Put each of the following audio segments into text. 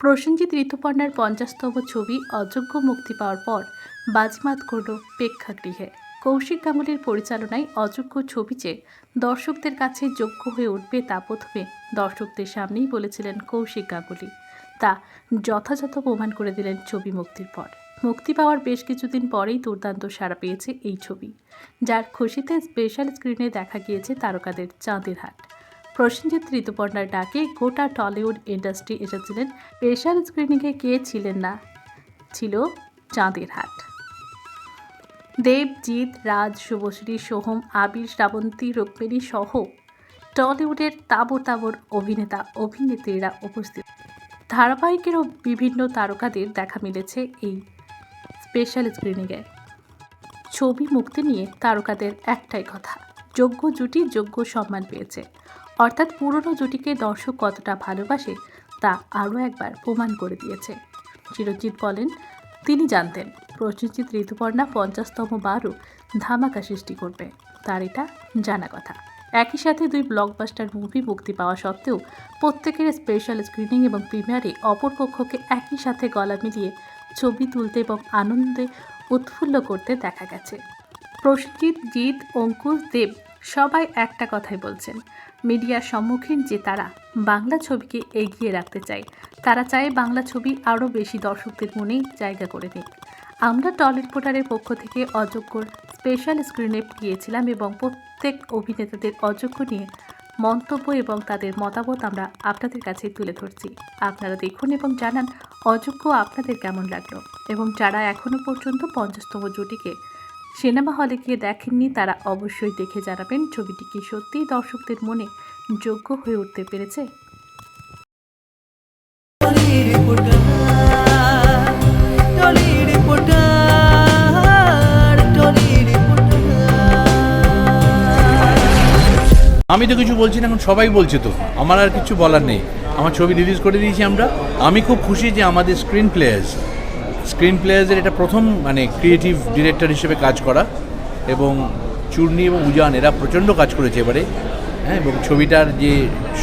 প্রসেনজিৎ ঋতুপর্ণার 50তম ছবি অযোগ্য মুক্তি পাওয়ার পর বাজিমাত করল প্রেক্ষাগৃহে। কৌশিক গাঙ্গুলির পরিচালনায় অযোগ্য ছবি যে দর্শকদের কাছে যোগ্য হয়ে উঠবে তা প্রথমে দর্শকদের সামনেই বলেছিলেন কৌশিক গাঙ্গুলি। তা যথাযথ প্রমাণ করে দিলেন ছবি মুক্তির পর। মুক্তি পাওয়ার বেশ কিছুদিন পরেই দুর্দান্ত সাড়া পেয়েছে এই ছবি, যার খুশিতে স্পেশাল স্ক্রিনে দেখা গিয়েছে তারকাদের চাঁদের হাট। প্রসেনজিৎ ঋতুপর্ণার ডাকে গোটা টলিউড ইন্ডাস্ট্রি এসেছিলেন। স্পেশাল স্ক্রিনিংয়ে কে ছিলেন না, ছিল চাঁদের হাট। দেব, জিৎ, রাজ, শুভশ্রী, সোহম, আবির, শ্রাবন্তী, রুক্মিণী সহ টলিউডের তাবর তাবর অভিনেতা অভিনেত্রীরা উপস্থিত। ধারাবাহিকেরও বিভিন্ন তারকাদের দেখা মিলেছে এই স্পেশাল স্ক্রিনিংয়ে। ছবি মুক্তি নিয়ে তারকাদের একটাই কথা, যোগ্য জুটি যোগ্য সম্মান পেয়েছে। অর্থাৎ পুরনো জুটিকে দর্শক কতটা ভালোবাসে তা আরও একবার প্রমাণ করে দিয়েছে। চিরঞ্জিত বলেন, তিনি জানতেন প্রসেনজিৎ ঋতুপর্ণা 50তম বারও ধামাকা সৃষ্টি করবে, তার এটা জানা কথা। একই সাথে দুই ব্লকবাস্টার মুভি মুক্তি পাওয়া সত্ত্বেও প্রত্যেকের স্পেশাল স্ক্রিনিং এবং প্রিমিয়ারে অপরপক্ষকে একই সাথে গলা মিলিয়ে ছবি তুলতে এবং আনন্দে উৎফুল্ল করতে দেখা গেছে। প্রসেনজিৎ, জিৎ, অঙ্কুশ, দেব সবাই একটা কথাই বলছেন, মিডিয়ার সম্মুখীন যে তারা বাংলা ছবিকে এগিয়ে রাখতে চায়। তারা চায় বাংলা ছবি আরও বেশি দর্শকদের মনে জায়গা করে নিক। আমরা টলিউডের পক্ষ থেকে অযোগ্যর স্পেশাল স্ক্রিনে গিয়েছিলাম এবং প্রত্যেক অভিনেতাদের অযোগ্য নিয়ে মন্তব্য এবং তাদের মতামত আমরা আপনাদের কাছে তুলে ধরছি। আপনারা দেখুন এবং জানান অযোগ্য আপনাদের কেমন লাগলো, এবং যারা এখনও পর্যন্ত 50তম জুটিকে সিনেমা হলে গিয়ে দেখেননি তারা অবশ্যই দেখে জানাবেন ছবিটি কি সত্যিই দর্শকদের মনে যোগ্য হয়ে উঠতে পেরেছে। আমি তো কিছু বলছি না, এখন সবাই বলছে, তো আমার আর কিছু বলার নেই। আমার ছবি রিলিজ করে দিয়েছি আমরা। আমি খুব খুশি যে আমাদের স্ক্রিন প্লেয়ার্সের এটা প্রথম ক্রিয়েটিভ ডিরেক্টর হিসেবে কাজ করা, এবং চূর্ণী এবং উজান এরা প্রচণ্ড কাজ করেছে এবারে। হ্যাঁ, এবং ছবিটার যে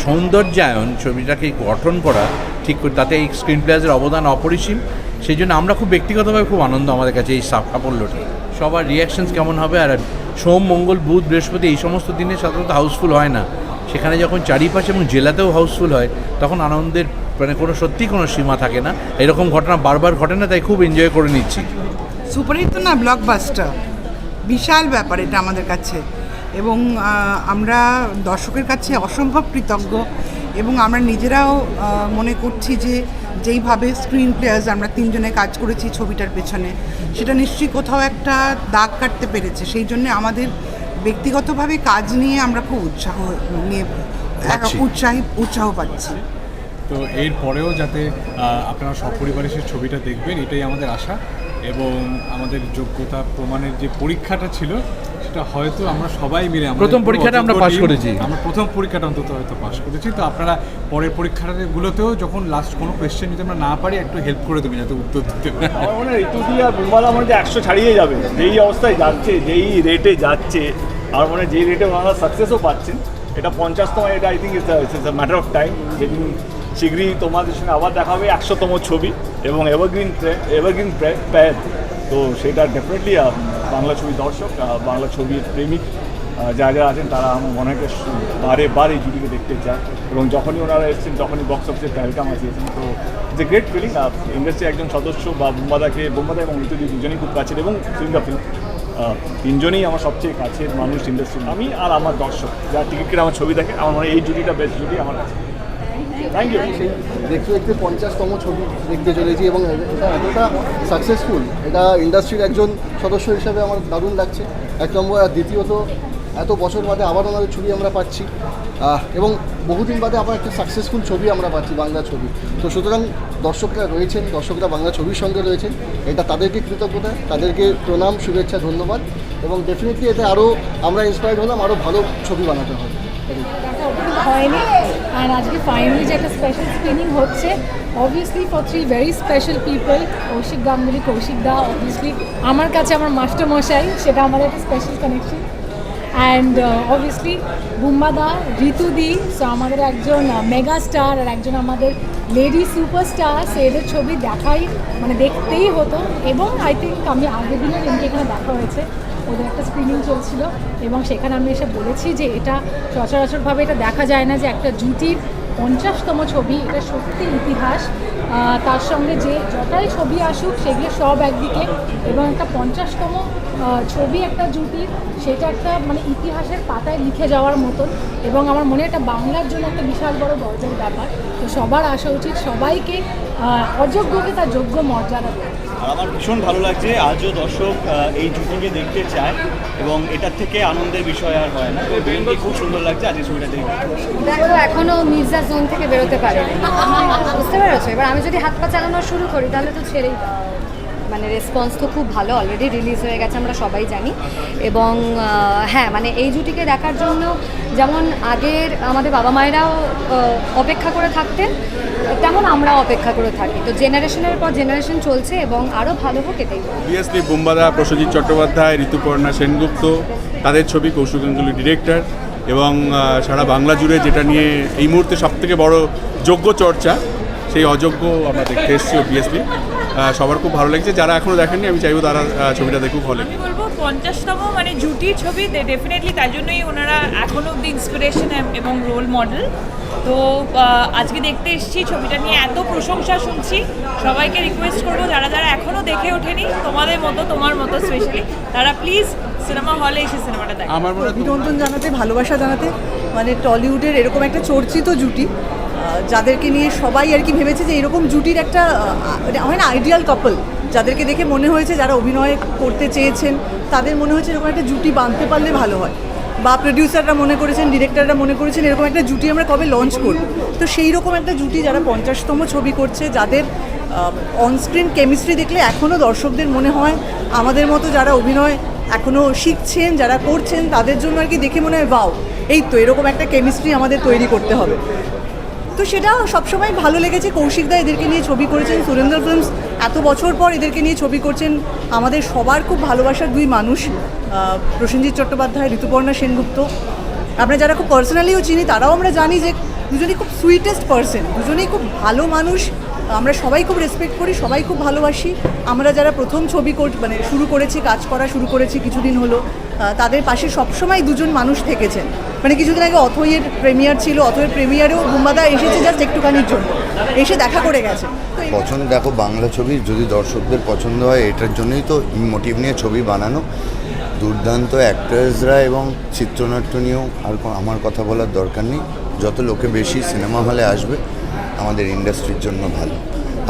সৌন্দর্যায়ন, ছবিটাকে গঠন করা ঠিক করে, তাতে এই স্ক্রিন প্লেয়ার্সের অবদান অপরিসীম। সেই জন্য আমরা খুব ব্যক্তিগতভাবে খুব আনন্দ আমাদের কাছে এই সাফল্যটি। সবার রিয়াকশানস কেমন হবে, আর সোম, মঙ্গল, বুধ, বৃহস্পতি এই সমস্ত দিনে সাধারণত হাউসফুল হয় না, সেখানে যখন চারিপাশে এবং জেলাতেও হাউসফুল হয় তখন আনন্দের কোনো সীমা থাকে না। এরকম ঘটনা বারবার ঘটে না, তাই খুব এনজয় করে নিচ্ছি। সুপারহিট তো না, ব্লকবাস্টার, বিশাল ব্যাপার এটা আমাদের কাছে, এবং আমরা দর্শকের কাছে অসম্ভব কৃতজ্ঞ, এবং আমরা নিজেরাও মনে করছি যে যেইভাবে স্ক্রিন প্লেয়ার্স আমরা তিনজনে কাজ করেছি ছবিটার পেছনে, সেটা নিশ্চয়ই কোথাও একটা দাগ কাটতে পেরেছে। সেই জন্য আমাদের ব্যক্তিগতভাবে কাজ নিয়ে আমরা খুব উৎসাহ পাচ্ছি। তো এর পরেও যাতে আপনারা সপরিবারে সেই ছবিটা দেখবেন, এটাই আমাদের আশা। এবং আমাদের যোগ্যতা প্রমাণের যে পরীক্ষাটা ছিল সেটা হয়তো আমরা সবাই মিলে প্রথম পরীক্ষাটা আমরা পাস করেছি, আমরা প্রথম পরীক্ষাটা অন্তত হয়তো পাস করেছি। তো আপনারা পরের পরীক্ষাগুলোতেও যখন লাস্ট কোনো কোয়েশ্চেন যদি আমরা না পারি একটু হেল্প করে দেবেন যাতে উত্তর দিতে পারি। আমার মনে হয় ঋতুদি আর বুম্বাদা মনে হয় 100 ছাড়িয়ে যাবে, যেই অবস্থায় যাচ্ছে, যেই রেটে যাচ্ছে, আর মনে হয় যেই রেটে ওনারা সাকসেসও পাচ্ছেন। এটা 50তম, এটা I think it's a matter of time. যেদিন শীঘ্রই তোমাদের সঙ্গে আবার দেখা হবে 100তম ছবি এবং এভারগ্রিন প্যাড। তো সেটা ডেফিনেটলি বাংলা ছবি দর্শক, বাংলা ছবির প্রেমিক যারা আছেন তারা আমার মনে হয় বারে বারে জুটিকে দেখতে চায়, এবং যখনই ওনারা এসেছেন তখনই বক্স অফিসে ওয়েলকাম আসিয়েছেন। তো ইটস এ গ্রেট ফিলিং। ইন্ডাস্ট্রির একজন সদস্য বা বুম্বাদা এবং ঋতুদি দুজনেই খুব কাছের, এবং ফিল্ম তিনজনেই আমার সবচেয়ে কাছের মানুষ ইন্ডাস্ট্রি, আমি আর আমার দর্শক যারা টিকিট কেটে আমার ছবি দেখে। আমার মনে হয় এই জুটিটা বেস্ট জুটি আমার কাছে। Thank you. সেই দেখতে দেখতে 50তম ছবি দেখতে চলেছি, এবং এটা এতটা সাকসেসফুল, এটা ইন্ডাস্ট্রির একজন সদস্য হিসাবে আমার দারুণ লাগছে, এক নম্বর। আর দ্বিতীয়ত এত বছর বাদে আবার আমাদের ছবি আমরা পাচ্ছি, এবং বহুদিন বাদে আবার একটা সাকসেসফুল ছবি আমরা পাচ্ছি, বাংলা ছবি। তো সুতরাং দর্শকরা বাংলা ছবির সঙ্গে রয়েছেন, এটা তাদেরকে কৃতজ্ঞতা, তাদেরকে প্রণাম, শুভেচ্ছা, ধন্যবাদ। এবং ডেফিনেটলি এতে আরও আমরা ইন্সপায়ার্ড হলাম, আরও ভালো ছবি বানাতে হবে। হয়নি, আর আজকে ফাইনালি যে একটা স্পেশাল স্ক্রিনিং হচ্ছে, obviously for 3 very special people. Kaushik Ganguly, Kaushik da obviously আমার কাছে আমার মাস্টার মশাই, সেটা আমাদের একটা স্পেশাল কানেকশন। অ্যান্ড অবভিয়াসলি বুম্বাদা, ঋতুদি, সো আমাদের একজন মেগা স্টার আর একজন আমাদের লেডি সুপারস্টার এদের ছবি দেখাই মানে দেখতেই হতো। এবং আই থিঙ্ক আমি আগের দিনের এমনি এখানে দেখা হয়েছে, ওদের একটা স্ক্রিনিং চলছিল এবং সেখানে আমি এসে বলেছি যে এটা সচরাচরভাবে এটা দেখা যায় না যে একটা জুটির 50তম ছবি, এটা সত্যি ইতিহাস। তার সঙ্গে যে যটাই ছবি আসুক সেগুলো সব একদিকে, এবং একটা 50তম ছবি একটা জুটির, সেটা একটা মানে ইতিহাসের পাতায় লিখে যাওয়ার মতন। এবং আমার মনে হয় এটা বাংলার জন্য একটা বিশাল বড় গর্বের ব্যাপার। তো সবার আসা উচিত, সবাইকে অযোগ্যকে তার যোগ্য মর্যাদা দেয়। আর আমার ভীষণ ভালো লাগছে আজও দর্শক এই জুটিকে দেখতে চায় এবং এটার থেকে আনন্দের বিষয় আর হয় না। তো বেরোতে খুব সুন্দর লাগছে আজকে ছবিটা দেখতে। দেখো এখনো মির্জা জোন থেকে বেরোতে পারেনি, বুঝতে পেরেছো? এবার আমি যদি হাত পা চালানো শুরু করি তাহলে তো ছেড়েই দাও। মানে রেসপন্স তো খুব ভালো, অলরেডি রিলিজ হয়ে গেছে আমরা সবাই জানি। এবং হ্যাঁ মানে এই জুটিকে দেখার জন্য যেমন আগের আমাদের বাবা মায়েরাও অপেক্ষা করে থাকতেন, তেমন আমরাও অপেক্ষা করে থাকি। তো জেনারেশনের পর জেনারেশন চলছে এবং আরও ভালো হোক এটাই। অবভিয়াসলি বুম্বাদা, প্রসেনজিৎ চট্টোপাধ্যায়, ঋতুপর্ণা সেনগুপ্ত, তাদের ছবি, কৌশিক গাঙ্গুলি ডিরেক্টর, এবং সারা বাংলা জুড়ে যেটা নিয়ে এই মুহূর্তে সবথেকে বড় যোগ্য চর্চা, সেই অযোগ্য আমরা দেখতে এসেছি। অবভিয়াসলি সবার খুব ভালো লাগছে, যারা এখনও দেখেননি আমি চাইবো তারা ছবিটা দেখুক হলে। আমি বলবো 50তম মানে জুটির ছবি ডেফিনেটলি, তার জন্যই ওনারা এখনও অব্দি ইন্সপিরেশন এবং রোল মডেল। তো আজকে দেখতে এসেছি, ছবিটা নিয়ে এত প্রশংসা শুনছি। সবাইকে রিকোয়েস্ট করবো যারা যারা এখনও দেখে ওঠেনি, তোমাদের মতো তোমার মতো স্পেশালি, তারা প্লিজ সিনেমা হলে এসে সিনেমাটা দেখে। আমার মনে হয় অভিনন্দন জানাতে, ভালোবাসা জানাতে, মানে টলিউডের এরকম একটা চর্চিত জুটি যাদেরকে নিয়ে সবাই আর কি ভেবেছে যে এরকম জুটির একটা হয় না আইডিয়াল কাপল, যাদেরকে দেখে মনে হয়েছে যারা অভিনয় করতে চেয়েছেন তাদের মনে হয়েছে এরকম একটা জুটি বাঁধতে পারলে ভালো হয়, বা প্রডিউসাররা মনে করেছেন, ডিরেক্টররা মনে করেছেন এরকম একটা জুটি আমরা কবে লঞ্চ করব। তো সেই রকম একটা জুটি যারা 50তম ছবি করছে, যাদের অনস্ক্রিন কেমিস্ট্রি দেখলে এখনও দর্শকদের মনে হয় আমাদের মতো যারা অভিনয় এখনও শিখছেন, যারা করছেন, তাদের জন্য আর কি দেখে মনে হয় বাও, এই তো এরকম একটা কেমিস্ট্রি আমাদের তৈরি করতে হবে। তো সেটা সবসময় ভালো লেগেছে। কৌশিকদা এদেরকে নিয়ে ছবি করেছেন, সুরেন্দ্র ফিল্মস এত বছর পর এদেরকে নিয়ে ছবি করছেন, আমাদের সবার খুব ভালোবাসার দুই মানুষ, প্রসেনজিৎ চট্টোপাধ্যায়, ঋতুপর্ণা সেনগুপ্ত। আমরা যারা খুব পার্সোনালিও চিনি তারাও আমরা জানি যে দুজনেই খুব সুইটেস্ট পার্সন, দুজনেই খুব ভালো মানুষ। আমরা সবাই খুব রেসপেক্ট করি, সবাই খুব ভালোবাসি। আমরা যারা প্রথম ছবি মানে শুরু করেছি, কাজ করা শুরু করেছি কিছুদিন হলো, তাদের পাশে সবসময় দুজন মানুষ থেকেছেন। মানে কিছুদিন আগে অথইয়ের প্রিমিয়ার ছিল, অথইয়ের প্রিমিয়ারেও বুম্বাদা এসেছে জাস্ট একটুখানির জন্য, এসে দেখা করে গেছে। পছন্দ, দেখো বাংলা ছবি যদি দর্শকদের পছন্দ হয় এটার জন্যই তো মোটিভ নিয়ে ছবি বানানো। দুর্দান্ত অ্যাক্টার্সরা এবং চিত্রনাট্য নিয়েও আর আমার কথা বলার দরকার নেই। যত লোকে বেশি সিনেমা হলে আসবে আমাদের ইন্ডাস্ট্রির জন্য ভালো।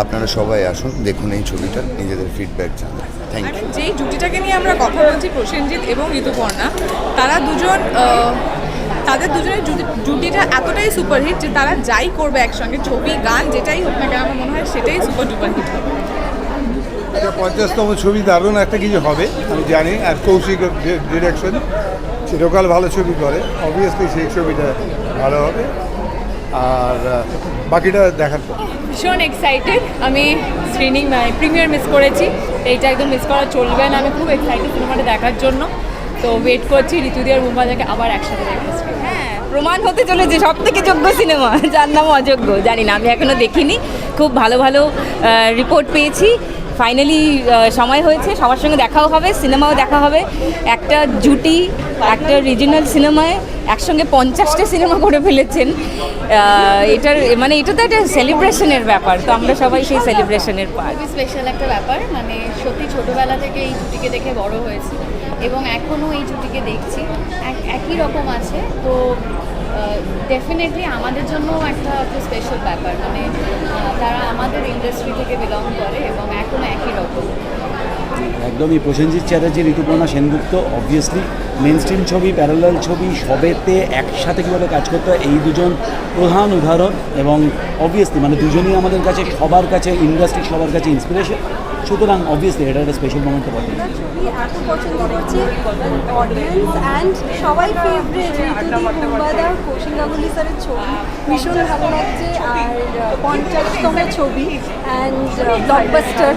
আপনারা সবাই আসুন, দেখুন এই ছবিটা, নিজেদের ফিডব্যাক জানান। Thank you. যেই জুটিটাকে নিয়ে আমরা কথা বলছি, প্রসেনজিৎ এবং ঋতুপর্ণা, তারা দুজন, তাদের দুজনের জুটিটা এতটাই সুপারহিট যে তারা যাই করবে একসঙ্গে, ছবি গান যেটাই হোক না কেন, আমার মনে হয় সেটাই সুপার ডুপার হিট হবে। এটা 50তম ছবি, দারুণ একটা কিছু হবে আমি জানি। আর কৌশিক ডিরেকশন, চিরকাল ভালো ছবি করে, অবভিয়াসলি সেই ছবিটা ভালো হবে। আর বাকিটা দেখার পর ভীষণ এক্সাইটেড। আমি স্ক্রিনিং প্রিমিয়ার মিস করেছি, এইটা একদম মিস করা চলবে না। আমি খুব এক্সাইটেড সিনেমাটা দেখার জন্য। তো ওয়েট করছি ঋতুদি আর বুম্বাদাকে আবার একসাথে দেখতে। হ্যাঁ, প্রমাণ হতে চলেছে সব থেকে যোগ্য সিনেমা, যার নাম অযোগ্য। জানি না, আমি এখনও দেখিনি। খুব ভালো ভালো রিপোর্ট পেয়েছি। ফাইনালি সময় হয়েছে, সবার সঙ্গে দেখাও হবে, সিনেমাও দেখা হবে। একটা জুটি একটা রিজিনাল সিনেমায় একসঙ্গে 50টা সিনেমা করে ফেলেছেন। এটার মানে এটা তো একটা সেলিব্রেশনের ব্যাপার, তো আমরা সবাই সেই সেলিব্রেশনের পার্ট। খুবই স্পেশাল একটা ব্যাপার, মানে সত্যি ছোটোবেলা থেকে এই জুটিকে দেখে বড় হয়েছি এবং এখনও এই জুটিকে দেখছি, একই রকম আছে। তো ডেফিনেটলি আমাদের জন্য একটা স্পেশাল ব্যাপার, মানে তারা আমাদের ইন্ডাস্ট্রি থেকে বিলং করে এবং এখনও একই রকম। একদমই Prosenjit Chatterjee, Rituparna Sengupta, obviously mainstream ছবি, প্যারালাল ছবি, সবেতে একসাথে কীভাবে কাজ করতে হয় এই দুজন প্রধান উদাহরণ। এবং অবভিয়াসলি মানে দুজনই আমাদের কাছে, সবার কাছে, ইন্ডাস্ট্রি সবার কাছে ইন্সপিরেশন। সুতরাং অবভিয়াসলি এটা একটা স্পেশাল মোমেন্ট হবে। ছবি এত পছন্দ করছে অডিয়েন্স অ্যান্ড সবাই ফেভারিট বুম্বাদা, কৌশিক গাঙ্গুলি স্যারের ছবি ভীষণ ভালো লাগছে। আর 50তম ছবি and blockbuster,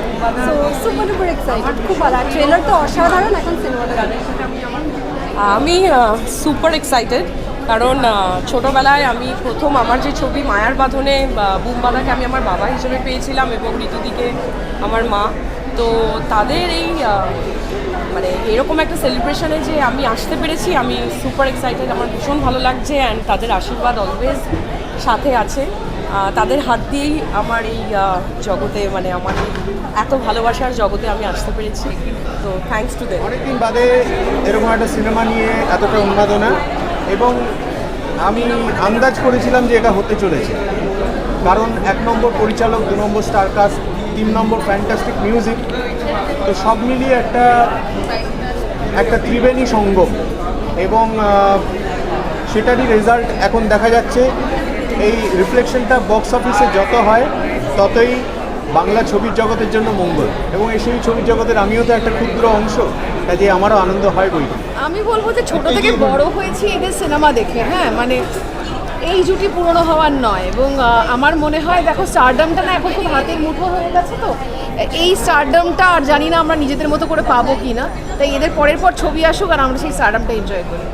so super duper excited, খুব ভালো। আর ট্রেলার তো অসাধারণ, এখন সিনেমাটা আমি সুপার এক্সাইটেড। কারণ ছোটোবেলায় আমি প্রথম আমার যে ছবি মায়ার বাঁধনে বুমবাদাকে আমি আমার বাবা হিসেবে পেয়েছিলাম এবং ঋতুদিকে আমার মা। তো তাদের এই মানে এরকম একটা সেলিব্রেশনে যে আমি আসতে পেরেছি, আমি সুপার এক্সাইটেড, আমার ভীষণ ভালো লাগছে। অ্যান্ড তাদের আশীর্বাদ অলওয়েজ সাথে আছে। তাদের হাত দিয়েই আমার এই জগতে, মানে আমার এত ভালোবাসার জগতে আমি আসতে পেরেছি। তো থ্যাঙ্কস টু দেম। অনেকদিন বাদে এরকম একটা সিনেমা নিয়ে এতটা উন্মাদনা, এবং আমি আন্দাজ করেছিলাম যে এটা হতে চলেছে, কারণ 1 নম্বর পরিচালক, 2 নম্বর স্টারকাস্ট, 3 নম্বর ফ্যান্টাস্টিক মিউজিক, তো সব মিলিয়ে একটা ত্রিবেণী সঙ্গম, এবং সেটারই রেজাল্ট এখন দেখা যাচ্ছে। এই রিফ্লেকশনটা বক্স অফিসে যত হয় ততই বাংলা ছবির জগতের জন্য মঙ্গল, এবং সেই ছবির জগতের আমিও তো একটা ক্ষুদ্র অংশ, কাজে আমারও আনন্দ হয় বই। আমি বলবো যে ছোট থেকে বড় হয়েছি এদের সিনেমা দেখে, হ্যাঁ, মানে এই জুটি পুরনো হওয়ার নয়। এবং আমার মনে হয় দেখো স্টারডামটা না এখন খুব হাতের মুঠো হয়ে গেছে, তো এই স্টারডামটা আর জানি না আমরা নিজেদের মতো করে পাবো কি না, তাই এদের পরের পর ছবি আসুক আর আমরা সেই স্টারডামটা এনজয় করি।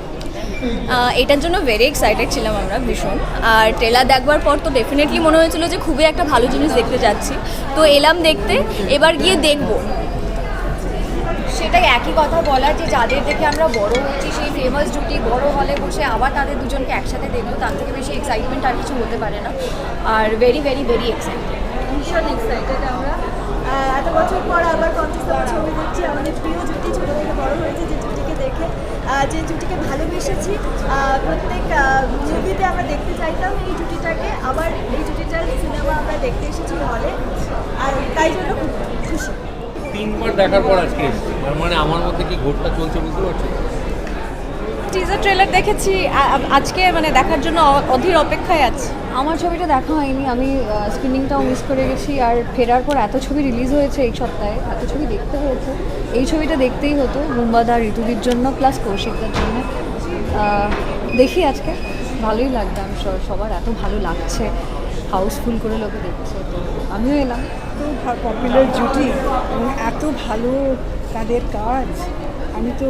এটার জন্য ভেরি এক্সাইটেড ছিলাম আমরা ভীষণ। আর ট্রেলার দেখবার পর তো ডেফিনেটলি মনে হয়েছিল যে খুবই একটা ভালো জিনিস দেখতে যাচ্ছি, তো এলাম দেখতে, এবার গিয়ে দেখবো। সেটাই একই কথা বলার যে যাদের দেখে আমরা বড় হয়েছি, সেই ফেমাস জুটি বড় হলে বসে আবার তাদের দুজনকে একসাথে দেখবো, তার থেকে বেশি এক্সাইটমেন্ট আর কিছু হতে পারে না। Are very very very excited, ভীষণ এক্সাইটেড আমরা। এত বছর পর আবার 50তম ছবি দেখছি, আমাদের প্রিয় জুটি, ছোটো থেকে বড় হয়েছে যে জুটিকে দেখে, যে জুটিকে ভালোবেসেছি। প্রত্যেক মুভিতে আমরা দেখতে চাইতাম এই জুটিটাকে, আবার এই জুটিটার সিনেমা আমরা দেখতে এসেছি হলে, আর তাই জন্য খুব খুশি। 3বার দেখার পর আজকে মানে আমার মধ্যে কি ঘোরটা চলছে বুঝতে পারছো? টিজার ট্রেলার দেখেছি, আজকে মানে দেখার জন্য অধীর অপেক্ষায় আছি। আমার ছবিটা দেখা হয়নি, আমি স্ক্রিনিংটাও মিস করে গেছি। আর ফেরার পর এত ছবি রিলিজ হয়েছে এই সপ্তাহে, এত ছবি দেখতে হয়েছে, এই ছবিটা দেখতেই হতো বুম্বাদা, ঋতুদির জন্য, প্লাস কৌশিকদার জন্য। দেখি আজকে ভালোই লাগবে, আমি সবার এত ভালো লাগছে, হাউসফুল করে লোকে দেখছে, তো আমিও এলাম। তো পপুলার জুটি এবং এত ভালো তাদের কাজ, আমি তো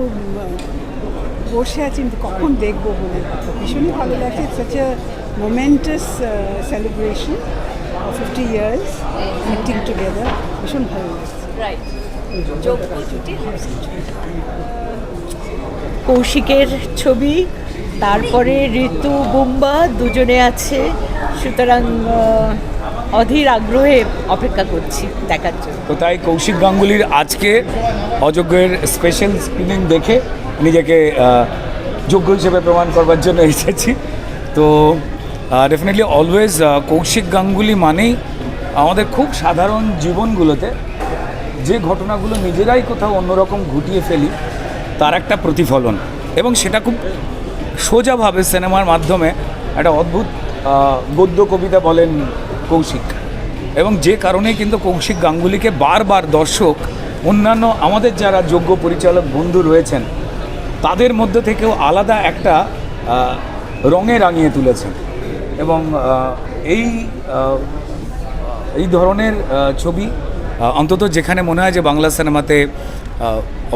বসে আছি কখন দেখবো বলে, ভীষণই ভালো লাগছে। Such a momentous celebration 50 years acting together, ভীষণ ভালো লাগছে। রাইট, কৌশিকের ছবি, তারপরে ঋতু বুম্বা দুজনে আছে, সুতরাং অধীর আগ্রহে অপেক্ষা করছি দেখার জন্য। তো তাই কৌশিক গাঙ্গুলির আজকে অযোগ্যের স্পেশাল স্ক্রিনিং দেখে নিজেকে যোগ্য হিসেবে প্রমাণ করবার জন্য এসেছি। তো ডেফিনেটলি অলওয়েজ কৌশিক গাঙ্গুলি মানেই আমাদের খুব সাধারণ জীবনগুলোতে যে ঘটনাগুলো নিজেরাই কোথাও অন্যরকম ঘটিয়ে ফেলি তার একটা প্রতিফলন, এবং সেটা খুব সোজাভাবে সিনেমার মাধ্যমে একটা অদ্ভুত গদ্য কবিতা বলেন কৌশিক। এবং যে কারণে কিন্তু কৌশিক গাঙ্গুলিকে বারবার দর্শক, অন্যান্য আমাদের যারা যোগ্য পরিচালক বন্ধু রয়েছেন তাদের মধ্যে থেকেও আলাদা একটা রঙে রাঙিয়ে তুলেছেন। এবং এই ধরনের ছবি অন্তত যেখানে মনে হয় যে বাংলা সিনেমাতে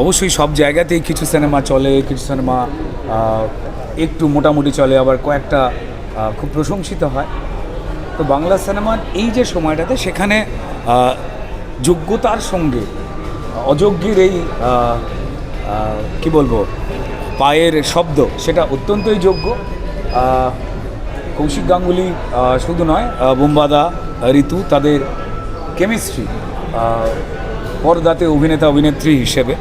অবশ্যই সব জায়গাতেই কিছু সিনেমা চলে, কিছু সিনেমা একটু মোটামুটি চলে, আবার কয়েকটা খুব প্রশংসিত হয়। তো বাংলা সিনেমার এই যে সময়টাতে সেখানে যোগ্যতার সঙ্গে অযোগ্যের এই কী বলবো পায়ের শব্দ, সেটা অত্যন্তই যোগ্য। কৌশিক গাঙ্গুলি শুধু নয়, বুম্বাদা, ঋতু, তাদের কেমিস্ট্রি পর্দাতে অভিনেতা অভিনেত্রী হিসেবে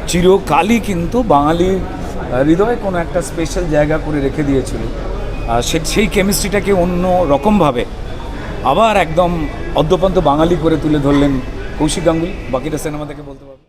চিরকালই কিন্তু বাঙালির হৃদয়ে কোনো একটা স্পেশাল জায়গা করে রেখে দিয়েছিল। সেই কেমিস্ট্রিটাকে অন্য রকমভাবে আবার একদম অদ্যপন্ত বাঙালি করে তুলে ধরলেন কৌশিক গাঙ্গুলি। বাকিটা সিনেমা থেকে বলতে পারবো।